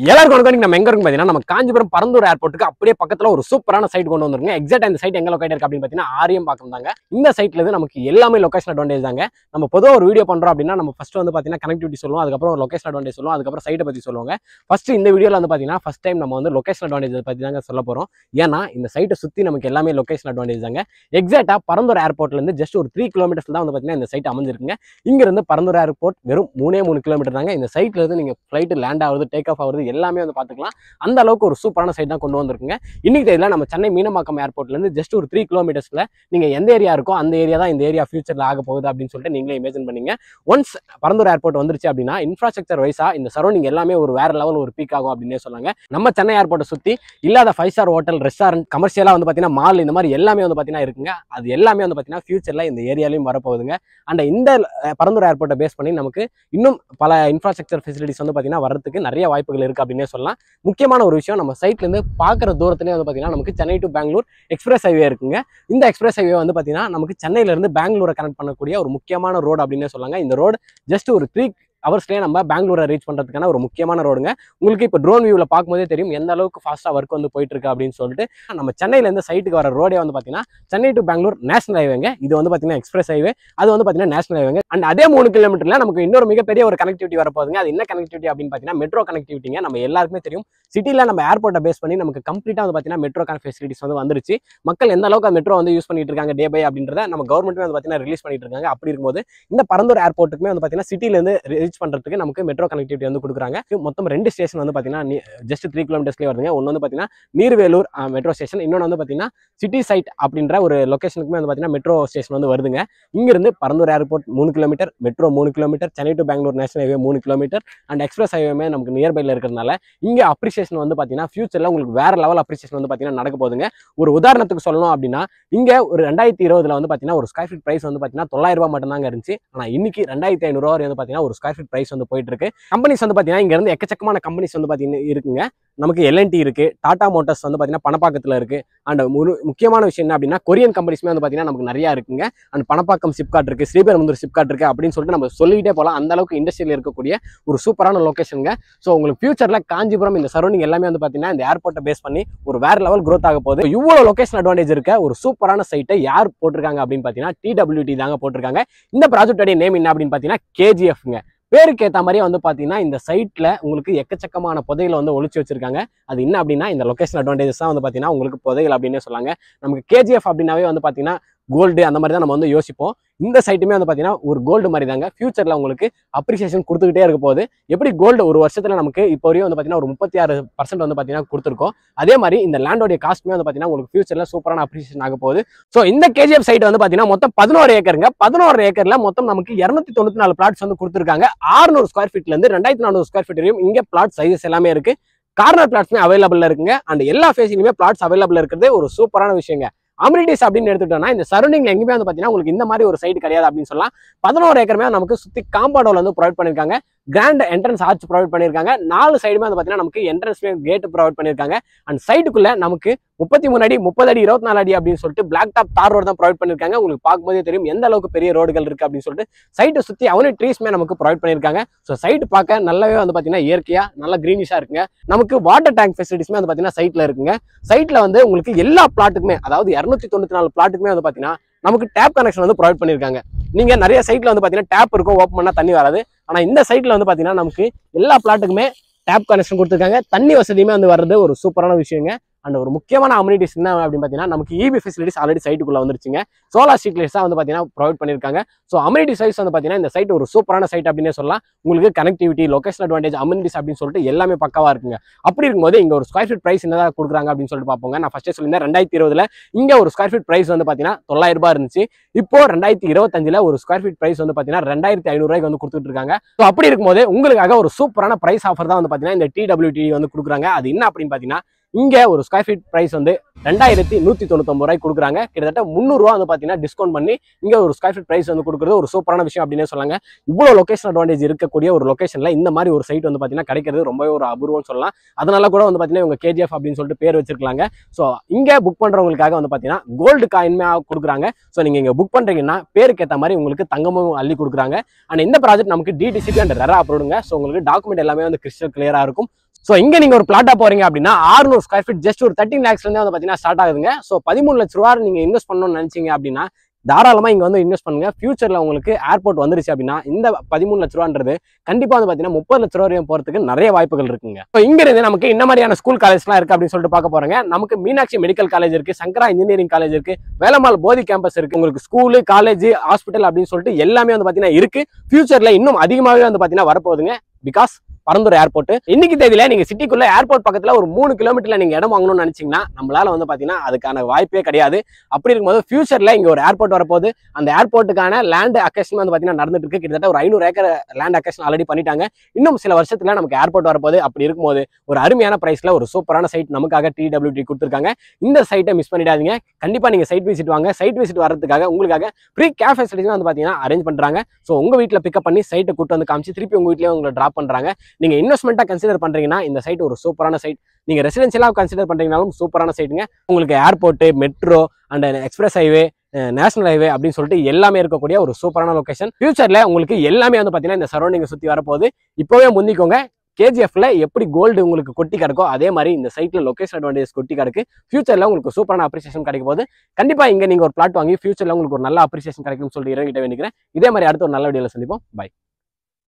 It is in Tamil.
எல்லாருக்கும் வணக்கம். நம்ம எங்க இருக்கும் பாத்தீங்கன்னா நம்ம காஞ்சிபுரம் பரந்தூர் ஏர்போர்ட்டுக்கு அப்படியே பக்கத்துல ஒரு சூப்பரான சைட் கொண்டு வந்திருக்கோம். எக்ஸாக்ட் இந்த சைட் எங்க லொகேட் இருக்கு அப்படின்னு பாத்தீங்கன்னா ஆரியம்பாக்கம் தாங்க. இந்த சைட்ல இருந்து நமக்கு எல்லாமே லொகேஷன் அட்வான்டேஜ் தாங்க. நம்ம பொதுவா ஒரு வீடியோ பண்றோம் அப்படின்னா நம்ம ஃபர்ஸ்ட் வந்து பாத்தீங்கன்னா கனெக்டிவிட்டி சொல்லுவோம், அதுக்கப்புறம் லொகேஷன் அட்வான்டேஜ் சொல்லுவோம், அதுக்கப்புறம் சைட்டை பத்தி சொல்லுவாங்க. ஃபர்ஸ்ட் இந்த வீடியோல வந்து பாத்தீங்கன்னா ஃபர்ஸ்ட் டைம் நம்ம வந்து லொகேஷன் அட்வான்டேஜ் பத்தி தாங்க சொல்ல போறோம். ஏன்னா இந்த சைட்டை சுத்தி நமக்கு எல்லாமே லொகேஷன் அட்வான்டேஜ் தாங்க. எக்ஸாக்டா பரந்தூர் ஏர்போர்ட்ல இருந்து ஜஸ்ட் ஒரு 3 கிலோமீட்டர்ஸ் தான் வந்து பாத்தீங்கன்னா இந்த சைட் அமைஞ்சிருக்குங்க. இங்க இருந்து பரந்தூர் ஏர்போர்ட் வெறும் 3 கிலோமீட்டர் தாங்க. இந்த சைட்ல இருந்து நீங்க ஃபிளைட் லேண்ட் ஆகுது, டேக் ஆஃப் ஆகுது எல்லாமே வந்து பாத்துக்கலாம். அந்த அளவுக்கு ஒரு சூப்பரான சைட் தான் கொண்டு வந்திருக்குங்க. இன்னைக்கு தேதியில நம்ம சென்னை மீனம்பாக்கம் ஏர்போர்ட்ல இருந்து ஜஸ்ட் ஒரு 3 கிலோமீட்டர்ஸ்ல நீங்க எந்த ஏரியா இருக்கோ அந்த ஏரியா தான் இந்த ஏரியா ஃபியூச்சர்ல ஆக போகுது அப்படின்னு சொல்லிட்டு நீங்களே இமேஜின் பண்ணீங்க. ஒன்ஸ் பரந்தூர் ஏர்போர்ட் வந்துருச்சு அப்படின்னா இன்ஃப்ராஸ்ட்ரக்சர் வைஸா இந்த சரௌண்டிங் எல்லாமே ஒரு வேற லெவல் ஒரு பீக் ஆகும் அப்படின்னே சொன்னாங்க. நம்ம சென்னை ஏர்போர்ட்டை சுத்தி இல்லாத 5 ஸ்டார் ஹோட்டல், ரெஸ்டாரண்ட், கமர்ஷியலா வந்து பாத்தீங்கன்னா மால், இந்த மாதிரி எல்லாமே வந்து பாத்தீங்கன்னா இருக்குங்க. அது எல்லாமே வந்து பாத்தீங்கன்னா ஃபியூச்சர்ல இந்த ஏரியாலையும் வரப்போகுதுங்க. அண்ட் இந்த பரந்தூர் ஏர்போர்ட்டை பேஸ் பண்ணி நமக்கு இன்னும் பல இன்ஃப்ராஸ்ட்ரக்சர் ஃபெசிலிட்டிஸ் வந்து பாத்தீங்கன்னா வர்றதுக்கு நிறைய வாய்ப்புகள் இருக்கு அப்படின்னே சொல்லலாம். முக்கியமான ஒரு விஷயம், நம்ம சைட்ல இருந்து பாக்குற தூரத்திலே வந்து பாத்தீங்கன்னா நமக்கு Chennai to Bangalore express highway இருக்குங்க. இந்த எக்ஸ்பிரஸ் ஹைவே வந்து பாத்தீங்கன்னா நமக்கு சென்னையில இருந்து பெங்களூரை கனெக்ட் பண்ணக்கூடிய ஒரு முக்கியமான ரோடு அப்படின்னே சொல்லாங்க. இந்த ரோடு ஜஸ்ட் ஒரு 3 ஹவர்ஸ்லேயே நம்ம பெங்களூரை ரீச் பண்ணுறதுக்கான ஒரு முக்கியமான ரோடுங்க. உங்களுக்கு இப்போ ட்ரோன் வியூவில் பார்க்கும்போதே தெரியும் எந்த அளவுக்கு ஃபாஸ்ட்டாக ஒர்க் வந்து போயிட்டு இருக்கு அப்படின்னு சொல்லிட்டு. நம்ம சென்னையிலேருந்து சைட்டுக்கு வர ரோடே வந்து பார்த்தீங்கன்னா சென்னை டு பெங்களூர் நேஷனல் ஹைவேங்க. இது வந்து பார்த்தீங்கன்னா எக்ஸ்பிரஸ் ஹைவே, அது வந்து பார்த்தீங்கன்னா நேஷனல் ஹைவேங்க. அண்ட் அதே 3 கிலோமீட்டர்ல நமக்கு இன்னொரு மிகப்பெரிய ஒரு கனெக்டிவிட்டி வரப்போகுதுங்க. அது என்ன கனெக்டிவிட்டி அப்படின்னு பார்த்தீங்கன்னா மெட்ரோ கனெக்டிவிட்டிங்க. நம்ம எல்லாருக்குமே தெரியும் சிட்டியில் நம்ம ஏர்போர்ட்டை பேஸ் பண்ணி நமக்கு கம்ப்ளீட்டாக வந்து பார்த்தீங்கன்னா மெட்ரோ ஃபெசிலிட்டிஸ் வந்து வந்துருச்சு. மக்கள் எந்த அளவுக்கு மெட்ரோ வந்து யூஸ் பண்ணிட்டு இருக்காங்க டே பை அப்படின்றத நம்ம கவர்மெண்ட்டுமே வந்து பார்த்தீங்கன்னா ரிலீஸ் பண்ணிட்டு இருக்காங்க. அப்படி இருக்கும்போது இந்த பரந்தூர் ஏர்போர்ட்டுக்குமே வந்து பார்த்தீங்கன்னா சிட்டிலேருந்து ரீச் பண்ணுறதுக்கு நமக்கு மெட்ரோ கனெக்டிவிட்டி வந்து கொடுக்குறாங்க. மொத்தம் 2 ஸ்டேஷன் வந்து பார்த்தீங்கன்னா ஜஸ்ட் 3 கிலோமீட்டர்ஸ்லேயே வருதுங்க. ஒன்று வந்து பார்த்தீங்கன்னா நீர்வேலூர் மெட்ரோ ஸ்டேஷன், இன்னொன்று வந்து பார்த்தீங்கன்னா சிட்டி சைட் அப்படின்ற ஒரு லொகேஷனுக்குமே வந்து பார்த்தீங்கன்னா மெட்ரோ ஸ்டேஷன் வந்து வருதுங்க. இங்கிருந்து Parandur airport 3 kilometre, metro 3 kilometre, Chennai to Bangalore national highway 3 kilometre and express highway நமக்கு நியர்பைல இருக்கிறதுனால இங்கே அப்ரிசியேஷன் வந்து பார்த்தீங்கன்னா ஃபியூச்சரில் உங்களுக்கு வேற லெவல் அப்ரிசியேஷன் வந்து பார்த்தீங்கன்னா நடக்க போகுதுங்க. ஒரு உதாரணத்துக்கு சொல்லணும் அப்படின்னா இங்கே ஒரு 2020 வந்து பார்த்தீங்கன்னா ஒரு ஸ்கொயர் ஃபீட் பிரைஸ் வந்து பார்த்தீங்கன்னா 900 ரூபாய் மட்டும் தாங்க இருந்துச்சு. ஆனால் இன்னைக்கு 2500 ரூபாய் வந்து பார்த்தீங்கன்னா ஒரு ஸ்கொயர் ஃபீட் பிரைஸ் வந்து போயிட்டு இருக்கு. கம்பெனிஸ் வந்து பார்த்தீங்கன்னா இங்க இருந்து எக்கச்சக்கமான கம்பெனிஸ் வந்து பார்த்தீங்கன்னா இருக்குங்க. நமக்கு எல்என்டி இருக்கு, டாடா மோட்டார்ஸ் வந்து பார்த்தீங்கன்னா பணப்பாக்கத்தில் இருக்கு. அண்ட் முக்கியமான விஷயம் என்ன அப்படின்னா கொரியன் கம்பெனிஸ்மே வந்து பார்த்தீங்கன்னா நமக்கு நிறைய இருக்குங்க. அண்ட் பணப்பாக்கம் சிப்காட் இருக்கு, ஸ்ரீபெரும்புதூர் சிப்காட் இருக்கு அப்படின்னு சொல்லிட்டு நம்ம சொல்லிக்கிட்டே போகலாம். அந்த அளவுக்கு இண்டஸ்ட்ரியில் இருக்கக்கூடிய ஒரு சூப்பரான லொகேஷனுங்க. ஸோ உங்களுக்கு ஃபியூச்சர்ல காஞ்சிபுரம் இந்த சரௌண்டிங் எல்லாமே வந்து பார்த்தீங்கன்னா இந்த ஏர்போர்ட்டை பேஸ் பண்ணி ஒரு வேற லெவல் growth ஆக போகுது. இவ்வளவு லொகேஷன் அட்வான்டேஜ் இருக்க ஒரு சூப்பரான சைட்டை யார் போட்டிருக்காங்க அப்படின்னு பார்த்தீங்கன்னா TWT தாங்க போட்டிருக்காங்க. இந்த ப்ராஜெக்டோட நேம் என்ன அப்படின்னு பார்த்தீங்கன்னா KGFங்க. பேருக்கு ஏற்ற மாதிரியே வந்து பார்த்தீங்கன்னா இந்த சைட்ல உங்களுக்கு எக்கச்சக்கமான புதைகளை வந்து ஒழிச்சு வச்சிருக்காங்க. அது என்ன அப்படின்னா இந்த லொகேஷன் அட்வான்டேஜஸ் தான் வந்து பார்த்தீங்கன்னா உங்களுக்கு புதைகள் அப்படின்னே சொல்லாங்க. நமக்கு KGF அப்படின்னாவே வந்து பார்த்தீங்கன்னா கோல்டு அந்த மாதிரி தான் நம்ம வந்து யோசிப்போம். இந்த சைட்டுமே வந்து பார்த்தீங்கன்னா ஒரு கோல்டு மாதிரி தாங்க. ஃபியூச்சரில் உங்களுக்கு அப்ரிசியேஷன் கொடுத்துக்கிட்டே இருக்க போகுது. எப்படி கோல்டு ஒரு வருஷத்துல நமக்கு இப்போ வரையும் வந்து பார்த்தீங்கன்னா ஒரு 36% வந்து பார்த்தீங்கன்னா கொடுத்துருக்கோம். அதே மாதிரி இந்த லேண்டோடைய காஸ்ட்டுமே வந்து பார்த்தீங்கன்னா உங்களுக்கு ஃபியூச்சரில் சூப்பரான அப்ரிசியேஷன் ஆக போகுது. ஸோ இந்த KGF சைட் வந்து பார்த்தீங்கன்னா மொத்தம் 11 ஏக்கருங்க. 11 ஏக்கர்ல மொத்தம் நமக்கு 294 பிளாட்ஸ் வந்து கொடுத்துருக்காங்க. 600 ஸ்கொயர் ஃபீட்ல இருந்து 2400 ஸ்கொயர் ஃபீட் வரையும் இங்கே பிளாட் சைஸஸ் எல்லாமே இருக்கு. கார்னர் பிளாட்ஸ்மே அவைலபிள் இருக்குங்க. அண்ட் எல்லா ஃபேஸ்லையுமே பிளாட்ஸ் அவைலபிள் இருக்கிறது ஒரு சூப்பரான விஷயங்க. அம்யூனிட்டிஸ் அப்படின்னு எடுத்துட்டோம்னா இந்த சரௌண்டிங்ல எங்கேயுமே வந்து பார்த்தீங்கன்னா உங்களுக்கு இந்த மாதிரி ஒரு சைட் கிடையாது அப்படின்னு சொல்லலாம். 11 ஏக்கருமே நமக்கு சுத்தி காம்பவுண்ட் வந்து ப்ரொவைட் பண்ணிருக்காங்க. கிராண்ட் என்ட்ரன்ஸ் ஆர்ச் ப்ரொவைட் பண்ணிருக்காங்க. 4 சைடுமே வந்து பார்த்தீங்கன்னா நமக்கு என்ட்ரன்ஸ் கேட் ப்ரொவைட் பண்ணிருக்காங்க. அண்ட் சைட்டுக்குள்ள நமக்கு 33 அடி, 30 அடி, 24 அடி அப்படின்னு சொல்லிட்டு பிளாக் டாப் தார் ரோடு தான் ப்ரொவைட் பண்ணிருக்காங்க. உங்களுக்கு பார்க்கும்போதே தெரியும் எந்த அளவுக்கு பெரிய ரோடுகள் இருக்கு அப்படின்னு சொல்லிட்டு. சைட்டை சுத்தி அவனி ட்ரீஸ்மே நமக்கு ப்ரொவைட் பண்ணிருக்காங்க. ஸோ சைட் பார்க்க நல்லாவே வந்து பார்த்தீங்கன்னா இயற்கையா நல்லா கிரீனிஷா இருக்குங்க. நமக்கு வாட்டர் டேங்க் ஃபெசிலிட்டிஸ்மே வந்து பார்த்தீங்கன்னா சைட்ல இருக்குங்க. சைட்ல வந்து உங்களுக்கு எல்லா பிளாட்டுக்குமே அதாவது 294 பிளாட்டுக்குமே வந்து பார்த்தீங்கன்னா நமக்கு டேப் கனெக்ஷன் வந்து ப்ரொவைட் பண்ணிருக்காங்க. நீங்க நிறைய சைட்ல வந்து பார்த்தீங்கன்னா டேப் இருக்கும், ஓப்பன் பண்ணா தண்ணி வராது. ஆனா இந்த சைட்ல வந்து பார்த்தீங்கன்னா நமக்கு எல்லா பிளாட்டுக்குமே டேப் கனெக்ஷன் கொடுத்துருக்காங்க. தண்ணி வசதியுமே வந்து வர்றது ஒரு சூப்பரான விஷயங்க. அண்ட் ஒரு முக்கியமான அம்யூனிட்டிஸ் என்ன அப்படின்னு பார்த்தீங்கன்னா நமக்கு EB ஃபெசிலிட்டிஸ் ஆல்ரெடி சைட்டுக்குள்ள வந்துருச்சுங்க. சோலார் ஸ்ட்ரீட் லைட்ஸ் தான் வந்து பார்த்தீங்கன்னா ப்ரொவைட் பண்ணியிருக்காங்க. ஸோ அம்யூனிட்டி சைஸ் வந்து பார்த்தீங்கன்னா இந்த சைட் ஒரு சூப்பரான சைட் அப்படின்னே சொல்லலாம். உங்களுக்கு கனெக்டிவிட்டி, லொகேஷன் அட்வான்டேஜ், அம்யூனிட்டிஸ் அப்படின்னு சொல்லிட்டு எல்லாமே பக்காவா இருக்குங்க. அப்படி இருக்கும்போது இங்க ஒரு ஸ்கொயர் ஃபீட் பிரைஸ் என்னதான் கொடுக்குறாங்க அப்படின்னு சொல்லிட்டு பார்ப்போங்க. நான் ஃபர்ஸ்டே சொல்லியிருந்தேன் 2020 இங்க ஒரு ஸ்கொயர் ஃபீட் பிரைஸ் வந்து பார்த்தீங்கன்னா 900 ரூபாய் இருந்துச்சு. இப்போ 2025 ஒரு ஸ்கொயர் ஃபீட் பிரைஸ் வந்து பார்த்தீங்கன்னா 2500 ரூபாய்க்கு வந்து கொடுத்துட்டு இருக்காங்க. ஸோ அப்படி இருக்கும்போது உங்களுக்காக ஒரு சூப்பரான பிரைஸ் ஆஃபர் தான் வந்து பார்த்தீங்கன்னா இந்த TWT வந்து கொடுக்குறாங்க. அது என்ன அப்படின்னு பார்த்தீங்கன்னா இங்க ஒரு ஸ்கொயர் ஃபீட் பிரைஸ் வந்து 2199 ரூபாய்க்கு கொடுக்குறாங்க. கிட்டத்தட்ட 300 ரூபா வந்து பார்த்தீங்கன்னா டிஸ்கவுண்ட் பண்ணி இங்க ஒரு ஸ்கொயர் ஃபீட் பிரைஸ் வந்து கொடுக்குறது ஒரு சூப்பரான விஷயம் அப்படின்னு சொல்லாங்க. இவ்வளவு லொகேஷன் அட்வான்டேஜ் இருக்கக்கூடிய ஒரு லொகேஷன்ல இந்த மாதிரி ஒரு சைட் வந்து பார்த்தீங்கன்னா கிடைக்கிறது ரொம்பவே ஒரு அபூர்வம்னு சொல்லலாம். அதனால கூட வந்து பார்த்தீங்கன்னா இவங்க KGF அப்படின்னு சொல்லிட்டு பேர் வச்சிருக்காங்க. ஸோ இங்க புக் பண்றவங்களுக்காக வந்து பார்த்தீங்கன்னா கோல்டு காயின்மே கொடுக்குறாங்க. ஸோ நீங்க இங்க புக் பண்றீங்கன்னா பேருக்கு ஏற்ற மாதிரி உங்களுக்கு தங்கமும் அள்ளி கொடுக்குறாங்க. அண்ட் இந்த ப்ராஜெக்ட் நமக்கு DTCP அண்ட் ரெரா அப்ரூவ்டுங்க. ஸோ உங்களுக்கு டாக்குமெண்ட் எல்லாமே வந்து கிறிஸ்டல் கிளியரா இருக்கும். ஸோ இங்க நீங்க ஒரு பிளாட்டா போறீங்க அப்படின்னா 600 ஸ்கொயர் ஃபீட் ஜஸ்ட் ஒரு 13 lakhs வந்து பாத்தீங்கன்னா ஸ்டார்ட் ஆகுதுங்க. ஸோ 13 லட்ச ரூபா நீங்க இன்வெஸ்ட் பண்ணணும்னு நினைச்சீங்க அப்படின்னா தாராளமா இங்க வந்து இன்வெஸ்ட் பண்ணுங்க. ஃபியூச்சர்ல உங்களுக்கு ஏர்போர்ட் வந்துருச்சு அப்படின்னா இந்த 13 லட்ச ரூபான்றது கண்டிப்பா வந்து பாத்தீங்கன்னா 30 லட்ச ரூபா வரையும் போறதுக்கு நிறைய வாய்ப்புகள் இருக்குங்க. ஸோ இங்க இருந்து நமக்கு இந்த மாதிரியான ஸ்கூல் காலேஜ்லாம் இருக்கு அப்படின்னு சொல்லிட்டு பார்க்க போறோங்க. நமக்கு மீனாட்சி மெடிக்கல் காலேஜ் இருக்கு, சங்கரா இன்ஜினியரிங் காலேஜ் இருக்கு, வேலம்மாள் போதி கேம்பஸ் இருக்கு. உங்களுக்கு ஸ்கூலு, காலேஜ், ஹாஸ்பிட்டல் அப்படின்னு சொல்லிட்டு எல்லாமே வந்து பாத்தீங்கன்னா இருக்கு. ஃபியூச்சர்ல இன்னும் அதிகமாகவே வந்து பாத்தீங்கன்னா வரப்போகுதுங்க. பிகாஸ் பரந்தூர் ஏர்போர்ட் இன்னைக்கு தேதியில நீங்க சிட்டிக்குள்ள ஏர்போர்ட் பக்கத்துல ஒரு 3 கிலோமீட்டர்ல நீங்க இடம் வாங்கணும்னு நினைச்சீங்கன்னா நம்மளால வந்து பாத்தீங்கன்னா அதுக்கான வாய்ப்பே கிடையாது. அப்படி இருக்கும்போது ஃபியூச்சர்ல இங்க ஒரு ஏர்போர்ட் வரப்போகுது. அந்த ஏர்போர்ட்டுக்கான லேண்ட் அக்வசிஷன் வந்து பாத்தீங்கன்னா நடந்துட்டு இருக்கு. கிட்டத்தட்ட ஒரு 500 ஏக்கர் லேண்ட் அக்வசிஷன் ஆல்ரெடி பண்ணிட்டாங்க. இன்னும் சில வருஷத்துல நமக்கு ஏர்போர்ட் வரப்போகுது. அப்படி இருக்கும்போது ஒரு அருமையான பிரைஸ்ல ஒரு சூப்பரான சைட் நமக்காக TWT கொடுத்துருக்காங்க. இந்த சைட்டை மிஸ் பண்ணிடாதீங்க. கண்டிப்பா நீங்க சைட் விசிட் வாங்க. சைட் விசிட் வரதுக்காக உங்களுக்காக ஃப்ரீ கேப் ஃபெசிலிட்டிஸ் வந்து பாத்தீங்கன்னா அரேஞ்ச் பண்றாங்க. ஸோ உங்க வீட்டுல பிக்கப் பண்ணி சைட்டை கூட்டு வந்து காமிச்சு திருப்பி உங்க வீட்லயே உங்களை டிராப் பண்றாங்க. நீங்க இன்வெஸ்ட்மெண்ட்டா கன்சிடர் பண்றீங்கன்னா இந்த சைட் ஒரு சூப்பரான சைட். நீங்க ரெசிடென்ஷியலா கன்சிடர் பண்றீங்கனாலும் சூப்பரான சைட்டுங்க. உங்களுக்கு airport, metro and express highway, national highway அப்படின்னு சொல்லிட்டு எல்லாமே இருக்கக்கூடிய ஒரு சூப்பரான லொகேஷன். ஃபியூச்சர்ல உங்களுக்கு எல்லாமே வந்து பாத்தீங்கன்னா இந்த சரௌண்டிங் சுத்தி வரப்போகுது. இப்பவே முந்திக்கோங்க. KGFல எப்படி கோல்டு உங்களுக்கு கொட்டி கிடக்கோ அதே மாதிரி இந்த சைட்ல லொகேஷன் அட்வான்டேஜ் கொட்டி கிடக்கு. ஃபியூச்சர்ல உங்களுக்கு சூப்பரான அப்ரிசியேஷன் கிடைக்கும் போது கண்டிப்பா இங்க நீங்க ஒரு பிளாட் வாங்கி ஃபியூச்சர்ல உங்களுக்கு ஒரு நல்ல அப்ரிசியேஷன் கிடைக்கும்னு சொல்லிட்டு இறங்கிட்ட வேண்டிக்கிறேன். இதே மாதிரி அடுத்த ஒரு நல்ல வீடியோல சந்திப்போம். பை.